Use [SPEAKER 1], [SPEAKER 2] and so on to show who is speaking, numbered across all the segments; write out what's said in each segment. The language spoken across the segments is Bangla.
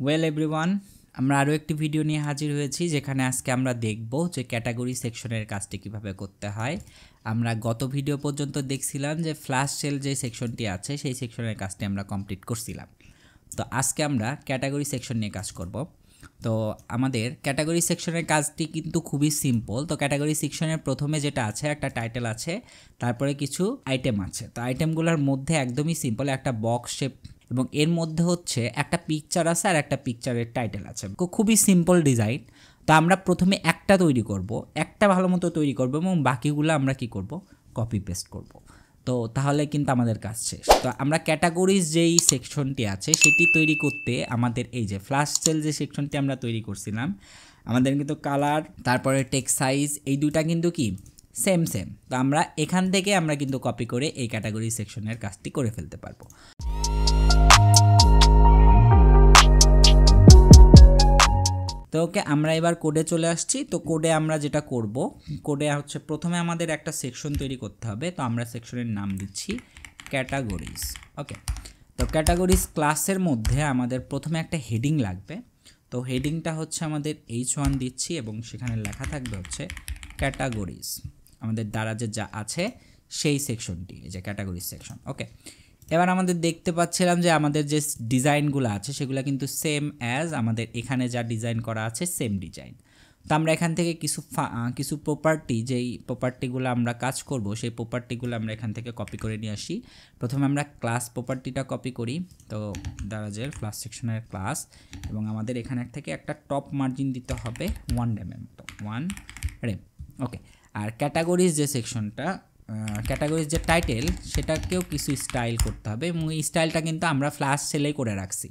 [SPEAKER 1] ওয়েল এভরিওয়ান, আমরা আরও একটি ভিডিও নিয়ে হাজির হয়েছি যেখানে আজকে আমরা দেখব যে ক্যাটাগরি সেকশনের কাজটি কিভাবে করতে হয়। আমরা গত ভিডিও পর্যন্ত দেখছিলাম যে ফ্ল্যাশ সেল যে সেকশনটি আছে সেই সেকশনের কাজটি আমরা কমপ্লিট করছিলাম। তো আজকে আমরা ক্যাটাগরি সেকশন নিয়ে কাজ করব। তো আমাদের ক্যাটাগরি সেকশনের কাজটি কিন্তু খুবই সিম্পল। তো ক্যাটাগরি সেকশনের প্রথমে যেটা আছে একটা টাইটেল আছে, তারপরে কিছু আইটেম আছে। তো আইটেমগুলোর মধ্যে একদমই সিম্পল একটা বক্স শেপ এবং এর মধ্যে হচ্ছে একটা পিকচার আছে আর একটা পিকচারের টাইটেল আছে। খুবই সিম্পল ডিজাইন। তো আমরা প্রথমে একটা তৈরি করব, একটা ভালো মতো তৈরি করব এবং বাকিগুলো আমরা কি করব, কপি পেস্ট করব। তো তাহলে কিন্তু আমাদের কাজ শেষ। তো আমরা ক্যাটাগরিজ যেই সেকশনটি আছে সেটি তৈরি করতে আমাদের এই যে ফ্ল্যাশ সেল যে সেকশনটি আমরা তৈরি করছিলাম, আমাদের কিন্তু কালার তারপরে টেক্সট সাইজ এই দুইটা কিন্তু কি সেম। তো আমরা এখান থেকে আমরা কিন্তু কপি করে এই ক্যাটাগরি সেকশনের কাজটি করে ফেলতে পারবো। তো ওকে, আমরা এবার কোডে চলে আসছি। তো কোডে আমরা যেটা করব, কোডে হচ্ছে প্রথমে আমাদের একটা সেকশন তৈরি করতে হবে। তো আমরা সেকশনের নাম দিচ্ছি ক্যাটাগরিজ। ওকে, তো ক্যাটাগরিজ ক্লাসের মধ্যে আমাদের প্রথমে একটা হেডিং লাগবে। তো হেডিংটা হচ্ছে আমাদের H1 দিচ্ছি এবং সেখানে লেখা থাকবে হচ্ছে ক্যাটাগরিজ, আমাদের দ্বারা যে যা আছে সেই সেকশনটি, এই যে ক্যাটাগরিজ সেকশন। ওকে, এবার আমাদের দেখতে পাচ্ছিলাম যে আমাদের যে ডিজাইনগুলো আছে সেগুলো কিন্তু সেম অ্যাজ আমাদের এখানে যা ডিজাইন করা আছে সেম ডিজাইন। তো আমরা এখান থেকে কিছু প্রপার্টি, যেই প্রপার্টিগুলো আমরা কাজ করব সেই প্রপার্টিগুলো আমরা এখান থেকে কপি করে নিয়ে আসি। প্রথমে আমরা ক্লাস প্রপার্টিটা কপি করি। তো দারাজের ফ্ল্যাশ সেকশনের ক্লাস, এবং আমাদের এখানে থেকে একটা টপ মার্জিন দিতে হবে 1 mm মতো, 1 rem। ওকে, আর ক্যাটাগরিজ যে সেকশনটা, ক্যাটাগরিজ যে টাইটেল সেটাকেও কিছু স্টাইল করতে হবে এবং এই স্টাইলটা কিন্তু আমরা ফ্ল্যাশ সেলেই করে রাখছি।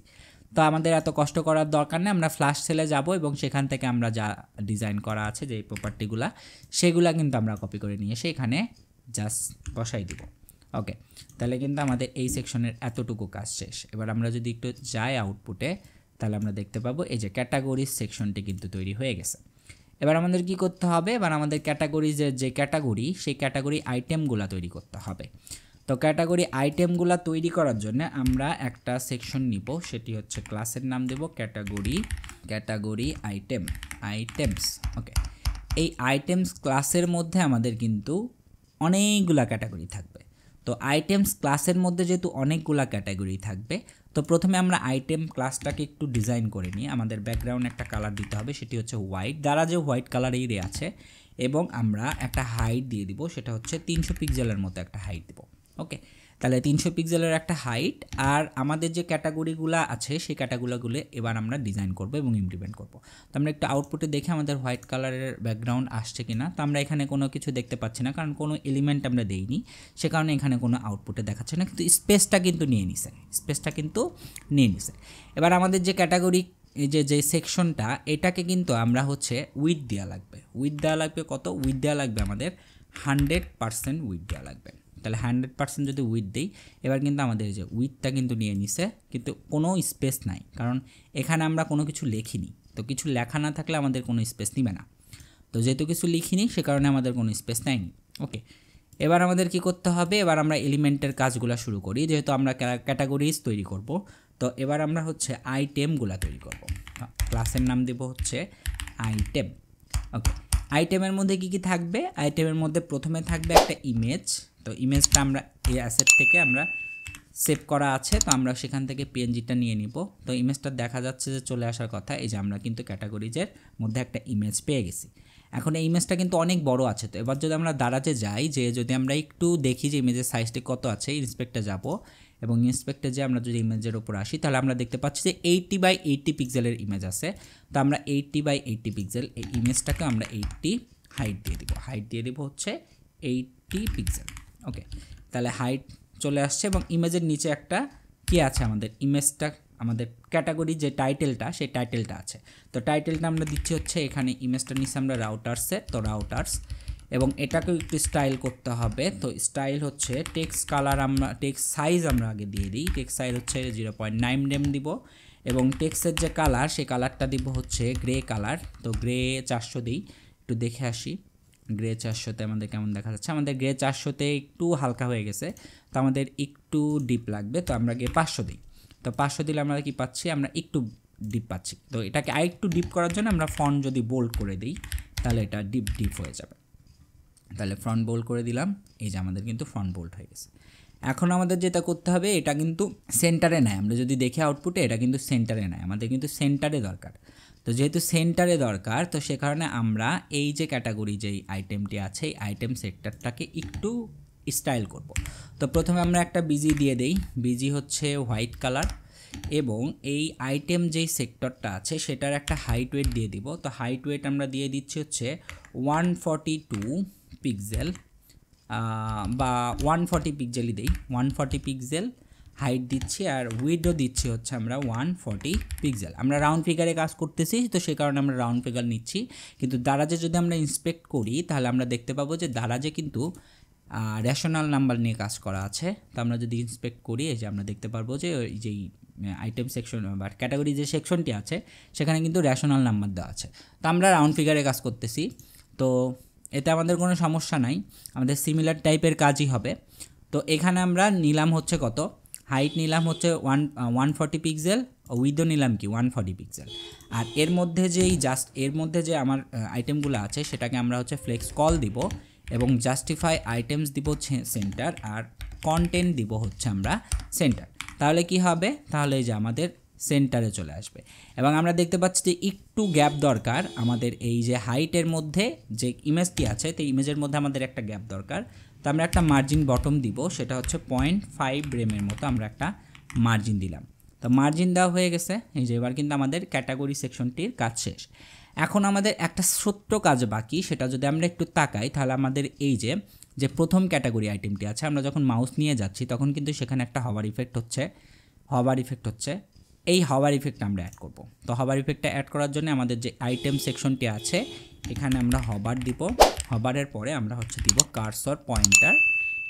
[SPEAKER 1] তো আমাদের এত কষ্ট করার দরকার নেই, আমরা ফ্ল্যাশ সেলে যাব এবং সেখান থেকে আমরা যা ডিজাইন করা আছে যে প্রপার্টিগুলা সেগুলা কিন্তু আমরা কপি করে নিয়ে এসে এখানে জাস্ট বসাই দিব। ওকে, তাহলে কিন্তু আমাদের এই সেকশনের এতটুকু কাজ শেষ। এবার আমরা যদি একটু যাই আউটপুটে, তাহলে আমরা দেখতে পাবো এই যে ক্যাটাগরিজ সেকশনটি কিন্তু তৈরি হয়ে গেছে। এবার আমাদের কি করতে হবে, এবার আমাদের ক্যাটাগরিজের যে ক্যাটাগরি সেই ক্যাটাগরি আইটেমগুলো তৈরি করতে হবে। তো ক্যাটাগরি আইটেমগুলো তৈরি করার জন্য আমরা একটা সেকশন নিব, সেটি হচ্ছে ক্লাসের নাম দেব ক্যাটাগরি আইটেমস। ওকে, এই আইটেমস ক্লাসের মধ্যে আমাদের কিন্তু অনেকগুলা ক্যাটাগরি থাকবে। তো আইটেমস ক্লাসের মধ্যে যেহেতু অনেকগুলা ক্যাটাগরি থাকবে, তো প্রথমে আমরা আইটেম ক্লাসটাকে একটু ডিজাইন করে নিই। আমাদের ব্যাকগ্রাউন্ড একটা কালার দিতে হবে, সেটি হচ্ছে হোয়াইট, দ্বারা যে হোয়াইট কালারেরই আছে, এবং আমরা একটা হাইট দিয়ে দিব, সেটা হচ্ছে 300 পিক্সেলের মতো একটা হাইট দিব। ওকে, তাহলে 300 পিক্সেলের একটা হাইট। আর আমাদের যে ক্যাটাগরিগুলো আছে সেই ক্যাটাগরিগুলো এবার আমরা ডিজাইন করব এবং ইমপ্লিমেন্ট করব। তো আমরা একটু আউটপুটে দেখে আমাদের হোয়াইট কালারের ব্যাকগ্রাউন্ড আসছে কিনা। তো আমরা এখানে কোনো কিছু দেখতে পাচ্ছি না, কারণ কোনো এলিমেন্ট আমরা দেইনি, সে কারণে এখানে কোনো আউটপুটে দেখাচ্ছে না, কিন্তু স্পেসটা কিন্তু নিয়ে নিছে। এবার আমাদের যে ক্যাটাগরি এই যে সেকশনটা, এটাকে কিন্তু আমরা হচ্ছে উইথ দেওয়া লাগবে কত উইথ দেওয়া লাগবে, আমাদের 100% উইথ দেওয়া লাগবে। তাহলে 100% যদি উইথ দিই, এবার কিন্তু আমাদের যে উইথটা কিন্তু নিয়ে নিছে, কিন্তু কোনো স্পেস নাই, কারণ এখানে আমরা কোনো কিছু লিখিনি। তো কিছু লেখা না থাকলে আমাদের কোনো স্পেস নিবে না। তো যেহেতু কিছু লিখিনি সে কারণে আমাদের কোনো স্পেস নেয়নি। ওকে, এবার আমাদের কি করতে হবে, এবার আমরা এলিমেন্টের কাজগুলো শুরু করি। যেহেতু আমরা ক্যাটাগরিজ তৈরি করব, তো এবার আমরা হচ্ছে আইটেমগুলো তৈরি করব। ক্লাসের নাম দেব হচ্ছে আইটেম। ওকে, আইটেমের মধ্যে কি থাকবে, আইটেমের মধ্যে প্রথমে থাকবে একটা ইমেজ। তো ইমেজটা আমরা এই অ্যাসেট থেকে আমরা সেভ করা আছে, তো আমরা সেখান থেকে পিএনজিটা নিয়ে নিব। তো ইমেজটা দেখা যাচ্ছে যে চলে আসার কথা, এই যে আমরা কিন্তু ক্যাটাগরিজের মধ্যে একটা ইমেজ পেয়ে গেছি। এখন এই ইমেজটা কিন্তু অনেক বড় আছে। তো এবার যদি আমরা দারাজে যাই, যে যদি আমরা একটু দেখি যে ইমেজের সাইজটি কত আছে, ইন্সপেক্টে যাব এবং ইন্সপেক্টে যে আমরা যদি ইমেজের উপর আসি, তাহলে আমরা দেখতে পাচ্ছি যে 80x80 পিক্সেলের ইমেজ আছে। তো আমরা 80x80 পিক্সেল এই ইমেজটাকে আমরা 80 হাইট দিয়ে দিব হচ্ছে 80 পিক্সেল। ওকে, তাহলে হাইট চলে আসছে এবং ইমেজের নিচে একটা কি আছে, আমাদের ইমেজটা, আমাদের ক্যাটাগরি যে টাইটেলটা সেই টাইটেলটা আছে। তো টাইটেলটা আমরা দিচ্ছি হচ্ছে এখানে ইমেজটার নিচে আমরা রাউটার্সে, তো রাউটার্স, এবং এটাকেও একটু স্টাইল করতে হবে। তো স্টাইল হচ্ছে টেক্সট কালার, আমরা টেক্সট সাইজ আমরা আগে দিয়ে দিই, টেক্সট সাইজ হচ্ছে 0.9 mm দিব, এবং টেক্সটের যে কালার সেই কালারটা দিব হচ্ছে গ্রে কালার। তো গ্রে 400 দিই, একটু দেখে আসি গ্রে 400তে আমাদের কেমন দেখা যাচ্ছে। আমাদের গ্রে 400তে একটু হালকা হয়ে গেছে, তো আমাদের একটু ডিপ লাগবে, তো আমরা গ্রে 500 দিই। তো 500 দিলে আমরা কি পাচ্ছি, আমরা একটু ডিপ পাচ্ছি। তো এটাকে আরেকটু ডিপ করার জন্য আমরা ফন্ট যদি বোল্ড করে দিই তাহলে এটা ডিপ হয়ে যাবে। তাহলে ফ্রন্ট বোল্ড করে দিলাম, এই যে আমাদের কিন্তু ফ্রন্ট বোল্ড হয়ে গেছে। এখন আমাদের যেটা করতে হবে, এটা কিন্তু সেন্টারে নেয়, আমরা যদি দেখি আউটপুটে এটা কিন্তু সেন্টারে নেয়, আমাদের কিন্তু সেন্টারে দরকার। তো যেহেতু সেন্টারে দরকার, তো সে কারণে আমরা এই যে ক্যাটাগরি যেই আইটেমটি আছে এই আইটেম সেক্টরটাকে একটু স্টাইল করব। তো প্রথমে আমরা একটা বিজি দিয়ে দেই, বিজি হচ্ছে হোয়াইট কালার, এবং এই আইটেম যেই সেক্টরটা আছে সেটার একটা হাইট ওয়েট দিয়ে দিব। তো হাইট ওয়েট আমরা দিয়ে দিচ্ছি হচ্ছে 142 পিক্সেল বা 140 পিক্সেলই দেই, 140 পিক্সেল হাইট দিচ্ছি, আর উইডও দিচ্ছি হচ্ছে আমরা 140 পিক্সেল। আমরা রাউন্ড ফিগারে কাজ করতেছি, তো সেই কারণে আমরা রাউন্ড ফিগার নিচ্ছি। কিন্তু দারাজে যদি আমরা ইন্সপেক্ট করি তাহলে আমরা দেখতে পাবো যে দারাজে কিন্তু রেশনাল নাম্বার নিয়ে কাজ করা আছে। তো আমরা যদি ইন্সপেক্ট করি, এই যে আমরা দেখতে পারবো যে যেই আইটেম সেকশন বা ক্যাটাগরি যে সেকশনটি আছে সেখানে কিন্তু রেশনাল নাম্বার দেওয়া আছে। তো আমরা রাউন্ড ফিগারে কাজ করতেছি, তো এতে আমাদের কোনো সমস্যা নাই, আমাদের সিমিলার টাইপের কাজই হবে। তো এখানে আমরা নিলাম হচ্ছে কত, হাইট নিলাম হচ্ছে 140 পিক্সেল, উইথও নিলাম কি 140 পিক্সেল। আর এর মধ্যে এর মধ্যে যে আমার আইটেমগুলো আছে সেটাকে আমরা হচ্ছে ফ্লেক্স কল দিব, এবং জাস্টিফাই আইটেমস দিব সেন্টার, আর কন্টেন্ট দিব হচ্ছে আমরা সেন্টার। তাহলে কি হবে, তাহলে এই যে আমাদের সেন্টারে চলে আসবে। এবং আমরা দেখতে পাচ্ছি যে একটু গ্যাপ দরকার আমাদের, এই যে হাইটের মধ্যে যে ইমেজটি আছে তো ইমেজের মধ্যে আমাদের একটা গ্যাপ দরকার। তো আমরা একটা মার্জিন বটম দিব, সেটা হচ্ছে 0.5 রেমের মতো আমরা একটা মার্জিন দিলাম। তো মার্জিন দেওয়া হয়ে গেছে, এই যে এবার কিন্তু আমাদের ক্যাটাগরি সেকশনটির কাজ শেষ। এখন আমাদের একটা ছোট্ট কাজ বাকি, সেটা যদি আমরা একটু তাকাই তাহলে আমাদের এই যে প্রথম ক্যাটাগরি আইটেমটি আছে, আমরা যখন মাউস নিয়ে যাচ্ছি তখন কিন্তু সেখানে একটা হভার ইফেক্ট হচ্ছে, এই হভার ইফেক্ট আমরা অ্যাড করব। তো হভার ইফেক্টটা অ্যাড করার জন্য আমাদের যে আইটেম সেকশনটি আছে এখানে আমরা হভার দিব, হভারের পরে আমরা হচ্ছে দিব কার্সর পয়েন্টার,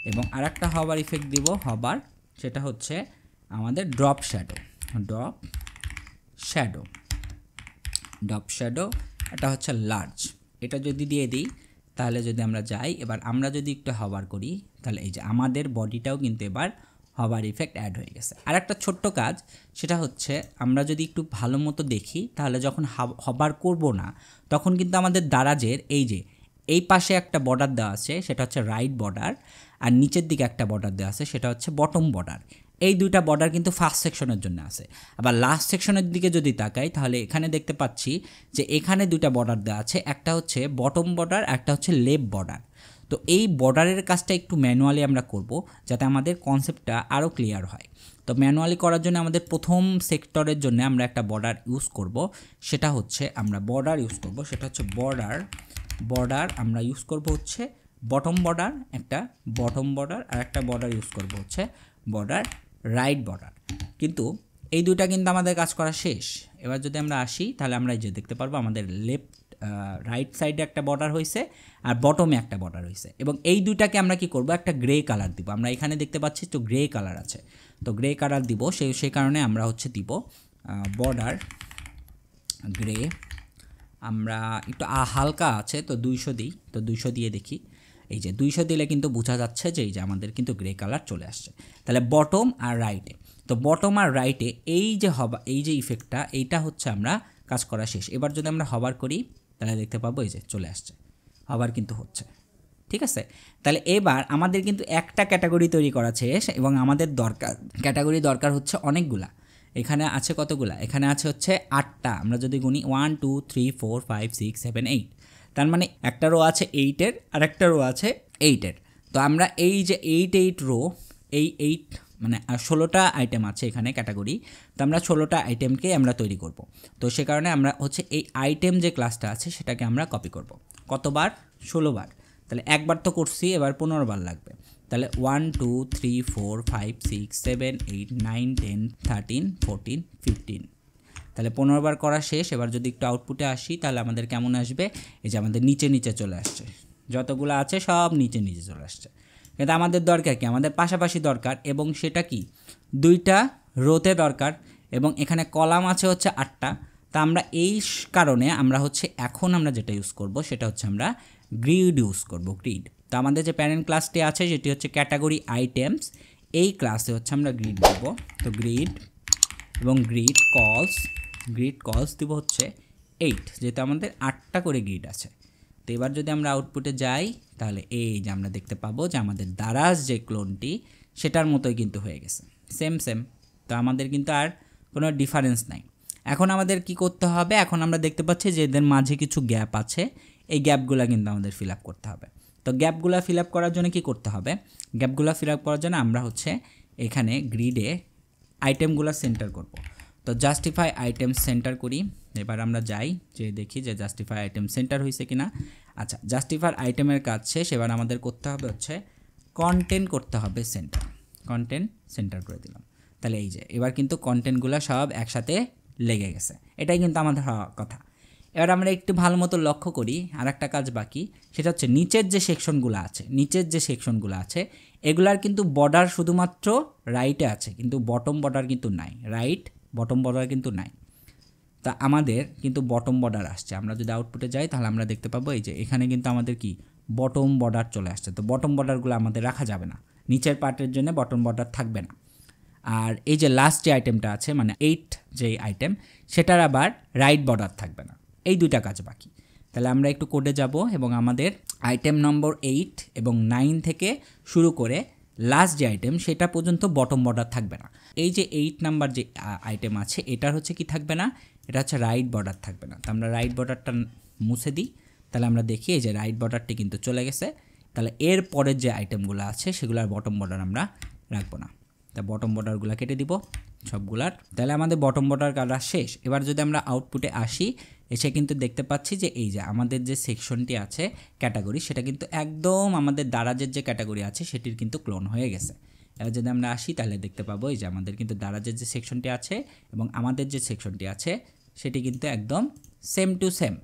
[SPEAKER 1] এবং আরেকটা হভার ইফেক্ট দিব হভার, সেটা হচ্ছে আমাদের ড্রপ শ্যাডো, এটা হচ্ছে লার্জ। এটা যদি দিয়ে দিই তাহলে যদি আমরা যাই, এবার আমরা যদি একটু হভার করি তাহলে এই যে আমাদের বডিটাও কিন্তু এবার হভার ইফেক্ট অ্যাড হয়ে গেছে। আর একটা ছোট্ট কাজ, সেটা হচ্ছে আমরা যদি একটু ভালো মতো দেখি তাহলে যখন হভার করব না তখন কিন্তু আমাদের দারাজের এই পাশে একটা বর্ডার দেওয়া আছে সেটা হচ্ছে রাইট বর্ডার, আর নিচের দিকে একটা বর্ডার দেওয়া আছে সেটা হচ্ছে বটম বর্ডার। এই দুইটা বর্ডার কিন্তু ফার্স্ট সেকশনের জন্য আছে। আবার লাস্ট সেকশনের দিকে যদি তাকাই তাহলে এখানে দেখতে পাচ্ছি যে এখানে দুইটা বর্ডার দেওয়া আছে, একটা হচ্ছে বটম বর্ডার, একটা হচ্ছে লেফট বর্ডার। তো এই বর্ডারের কাজটা একটু ম্যানুয়ালি আমরা করব যাতে আমাদের কনসেপ্টটা আরও ক্লিয়ার হয়। তো ম্যানুয়ালি করার জন্য আমাদের প্রথম সেক্টরের জন্য আমরা একটা বর্ডার ইউজ করব, সেটা হচ্ছে বর্ডার আমরা ইউজ করব হচ্ছে বটম বর্ডার, একটা বটম বর্ডার, আর একটা বর্ডার ইউজ করব হচ্ছে বর্ডার রাইট বর্ডার। কিন্তু এই দুইটা কিন্তু আমাদের কাজ করা শেষ। এবার যদি আমরা আসি তাহলে আমরা এই যে দেখতে পারবো আমাদের রাইট সাইডে একটা বর্ডার হয়েছে আর বটমে একটা বর্ডার হয়েছে, এবং এই দুইটাকে আমরা কি করব, একটা গ্রে কালার দিব। আমরা এখানে দেখতে পাচ্ছি তো গ্রে কালার আছে, তো গ্রে কালার দিব, সেই কারণে আমরা হচ্ছে দিব বর্ডার গ্রে। আমরা একটু হালকা আছে তো 200 দিই, তো 200 দিয়ে দেখি, এই যে 200 দিলে কিন্তু বোঝা যাচ্ছে যে এই যে আমাদের কিন্তু গ্রে কালার চলে আসছে। তাহলে বটম আর রাইটে, তো বটম আর রাইটে এই যে ইফেক্টটা, এইটা হচ্ছে আমরা কাজ করা শেষ। এবার যদি আমরা হভার করি তাহলে দেখতে পাবো এই যে চলে আসছে, হভার কিন্তু হচ্ছে, ঠিক আছে। তাহলে এবার আমাদের কিন্তু একটা ক্যাটাগরি তৈরি করা শেষ, এবং আমাদের ক্যাটাগরি দরকার হচ্ছে অনেকগুলা। এখানে আছে কতগুলা, এখানে আছে হচ্ছে 8টা। আমরা যদি গুনি 1 2 3 4 5 6 7 8, তার মানে একটা রো আছে 8-এর আর একটা রো আছে 8-এর। তো আমরা এই যে 8 রো, এই 8 মানে 16টা আইটেম আছে এখানে ক্যাটাগরি, তো আমরা 16টা আইটেমকে আমরা তৈরি করব। তো সে কারণে আমরা হচ্ছে এই আইটেম যে ক্লাসটা আছে সেটাকে আমরা কপি করব। কতবার, 16 বার। তাহলে একবার তো করছি, এবার 15 বার লাগবে। তাহলে 1 2 3 4 5 6 7 8 9 10 13 14 15, তাহলে 15 বার করা শেষ। এবার যদি একটু আউটপুটে আসি তাহলে আমাদের কেমন আসবে, এই যে আমাদের নিচে চলে আসছে, যতগুলো আছে সব নিচে চলে আসছে। কিন্তু আমাদের দরকার কি, আমাদের পাশাপাশি দরকার, এবং সেটা কি 2টা রোতে দরকার, এবং এখানে কলাম আছে হচ্ছে 8টা। তা আমরা এই কারণে আমরা হচ্ছে এখন আমরা যেটা ইউজ করব সেটা হচ্ছে আমরা গ্রিড ইউজ করব, গ্রিড। তো আমাদের যে প্যারেন্ট ক্লাসটি আছে যেটি হচ্ছে ক্যাটাগরি আইটেমস, এই ক্লাসে হচ্ছে আমরা গ্রিড দেব। তো গ্রিড এবং গ্রিড কলস গ্রিড কলস দিব হচ্ছে 8, যেহেতু আমাদের 8টা করে গ্রিড আছে। তো এবার যদি আমরা আউটপুটে যাই তাহলে এই যে আমরা দেখতে পাবো যে আমাদের দারাজ যে ক্লোনটি সেটার মতোই কিন্তু হয়ে গেছে, সেম। তো আমাদের কিন্তু আর কোনো ডিফারেন্স নাই। এখন আমাদের কি করতে হবে, এখন আমরা দেখতে পাচ্ছি যে এদের মাঝে কিছু গ্যাপ আছে, এই গ্যাপগুলো কিন্তু আমাদের ফিল আপ করতে হবে। তো গ্যাপগুলো ফিল আপ করার জন্য কি করতে হবে, গ্যাপগুলো ফিল আপ করার জন্য আমরা হচ্ছে এখানে গ্রিডে আইটেমগুলো সেন্টার করব। তো জাস্টিফাই আইটেম সেন্টার করি। এবার আমরা যাই যে দেখি যে জাস্টিফাই আইটেম সেন্টার হয়েছে কিনা। আচ্ছা, জাস্টিফাই আইটেমের কাজ শেষ। এবার আমাদের করতে হবে হচ্ছে কন্টেন্ট করতে হবে সেন্টার। কন্টেন্ট সেন্টার করে দিলাম। তাহলে এই যে এবার কিন্তু কন্টেন্টগুলো সব একসাথে লেগে গেছে, এটাই কিন্তু আমাদের হওয়া কথা। এবার আমরা একটু ভালো মতো লক্ষ্য করি, আর একটা কাজ বাকি, সেটা হচ্ছে নিচের যে সেকশনগুলো আছে এগুলার কিন্তু বর্ডার শুধুমাত্র রাইটে আছে, কিন্তু বটম বর্ডার কিন্তু নাই। রাইট বটম বর্ডার কিন্তু নাই। তা আমাদের কিন্তু বটম বর্ডার আসছে। আমরা যদি আউটপুটে যাই তাহলে আমরা দেখতে পাবো এই যে এখানে কিন্তু আমাদের কি বটম বর্ডার চলে আসছে। তো বটম বর্ডারগুলো আমাদের রাখা যাবে না, নিচের পার্টের জন্য বটম বর্ডার থাকবে না। আর এই যে লাস্ট যে আইটেমটা আছে মানে 8 যে আইটেম, সেটার আবার রাইট বর্ডার থাকবে না। এই দুইটা কাজ বাকি। তাহলে আমরা একটু কোডে যাব এবং আমাদের আইটেম নম্বর 8 এবং 9 থেকে শুরু করে লাস্ট যে আইটেম সেটা পর্যন্ত বটম বর্ডার থাকবে না। এই যে 8 নাম্বার যে আইটেম আছে এটার হচ্ছে কি থাকবে না, এটা হচ্ছে রাইট বর্ডার থাকবে না। তো আমরা রাইট বর্ডারটা মুছে দিই, তাহলে আমরা দেখি এই যে রাইট বর্ডারটি কিন্তু চলে গেছে। তাহলে এর পরের যে আইটেমগুলো আছে সেগুলোর বটম বর্ডার আমরা রাখবো না। তা বটম বর্ডারগুলো কেটে দিব সবগুলার। তাহলে আমাদের বটম বর্ডার কাটা শেষ। এবার যদি আমরা আউটপুটে আসি, এসে কিন্তু দেখতে পাচ্ছি যে এই যে আমাদের যে সেকশনটি আছে ক্যাটাগরি, সেটা কিন্তু একদম আমাদের দারাজের যে ক্যাটাগরি আছে সেটির কিন্তু ক্লোন হয়ে গেছে। এবার যদি আমরা আসি তাহলে দেখতে পাবো এই যে আমাদের কিন্তু দারাজের যে সেকশনটি আছে এবং আমাদের যে সেকশনটি আছে সেটি কিন্তু একদম সেম টু সেম।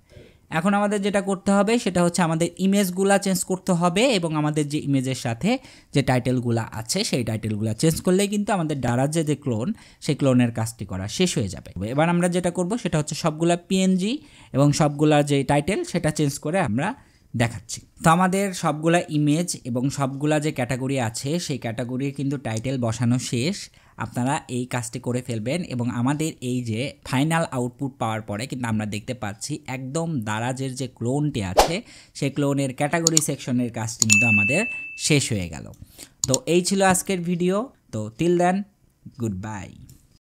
[SPEAKER 1] এখন আমাদের যেটা করতে হবে সেটা হচ্ছে আমাদের ইমেজগুলা চেঞ্জ করতে হবে এবং আমাদের যে ইমেজের সাথে যে টাইটেলগুলো আছে সেই টাইটেলগুলো চেঞ্জ করলেই কিন্তু আমাদের দারাজে যে ক্লোন সেই ক্লোনের কাজটি করা শেষ হয়ে যাবে। এবার আমরা যেটা করব সেটা হচ্ছে সবগুলা পিএনজি এবং সবগুলা যে টাইটেল সেটা চেঞ্জ করে আমরা দেখাচ্ছি। তো আমাদের সবগুলা ইমেজ এবং সবগুলা যে ক্যাটাগরি আছে সেই ক্যাটাগরির কিন্তু টাইটেল বসানো শেষ। আপনারা এই কাজটি করে ফেলবেন এবং আমাদের এই যে ফাইনাল আউটপুট পাওয়ার পরে কিন্তু আমরা দেখতে পাচ্ছি একদম দারাজের যে ক্লোনটি আছে সেই ক্লোনের ক্যাটাগরি সেকশনের কাজটি কিন্তু আমাদের শেষ হয়ে গেল। তো এই ছিল আজকের ভিডিও। তো টিল দেন, গুড বাই।